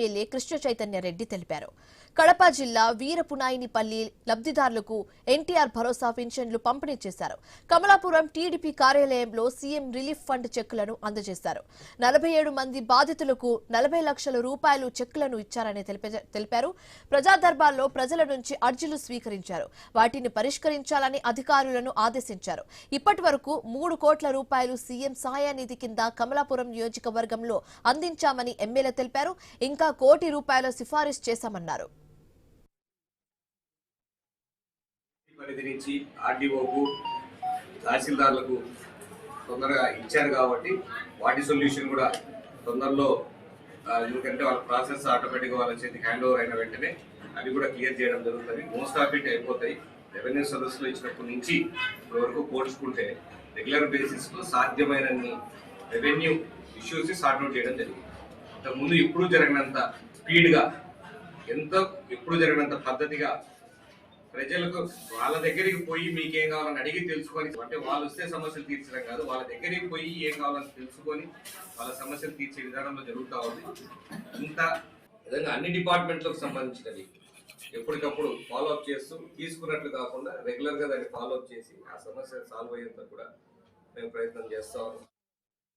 MLA Krishna Chaitanya Reddy తెలిపారు. కడప జిల్లా వీరపునాయినిపల్లి లబ్ధిదారులకు ఎన్టీఆర్ భరోసా పింఛన్లు పంపిణీ చేశారు. కమలాపురం టీడీపీ కార్యాలయంలో సీఎం రిలీఫ్ ఫండ్ చెక్కులను అందజేశారు. 47 మంది బాధితులకు 40 లక్షల రూపాయలు చెక్కులను ఇచ్చారని తెలిపారు. ప్రజా దర్బార్లో ప్రజల నుంచి అర్జీలు స్వీకరించారు. వాటిని పరిష్కరించాలని అధికారులను ఆదేశించారు. ఇప్పటి వరకు 3 కోట్ల రూపాయలు సీఎం సహాయ నిధి కింద కమలాపురం నియోజకవర్గంలో అందించామని ఎమ్మెల్యే తెలిపారు. ఇంకా ₹1 కోటి సిఫారసు చేశామన్నారు. పరిధి నుంచి ఆర్డీఓకు తహసీల్దార్లకు తొందరగా ఇచ్చారు కాబట్టి వాటి సొల్యూషన్ కూడా తొందరలో, ఎందుకంటే వాళ్ళ ప్రాసెస్ ఆటోమేటిక్గా వాళ్ళ చేతికి హ్యాండ్ ఓవర్ అయిన వెంటనే అవి కూడా క్లియర్ చేయడం జరుగుతుంది. మోస్ట్ ఆఫ్ ఇట్ అయిపోతాయి. రెవెన్యూ సదస్సులో ఇచ్చినప్పటి నుంచి ఇప్పటి వరకు పోల్చుకుంటే రెగ్యులర్ బేసిస్లో సాధ్యమైనన్ని రెవెన్యూ ఇష్యూస్ సార్ట్అవుట్ చేయడం జరిగింది. ఇంతకుముందు ఎప్పుడు జరిగినంత స్పీడ్గా, ఎప్పుడు జరిగినంత పద్ధతిగా ప్రజలకు వాళ్ళ దగ్గరికి పోయి మీకేం కావాలని అడిగి తెలుసుకొని, అంటే వాళ్ళు వస్తే సమస్యలు తీర్చడం కాదు, వాళ్ళ దగ్గరికి పోయి ఏం కావాలని తెలుసుకొని వాళ్ళ సమస్యలు తీర్చే విధానంలో జరుగుతూ ఉంది. ఇంత విధంగా అన్ని డిపార్ట్మెంట్లకు సంబంధించినవి ఎప్పటికప్పుడు ఫాలోఅప్ చేస్తూ తీసుకున్నట్లు కాకుండా రెగ్యులర్గా దాన్ని ఫాలోఅప్ చేసి ఆ సమస్య సాల్వ్ అయ్యేంత కూడా మేము ప్రయత్నం చేస్తాము.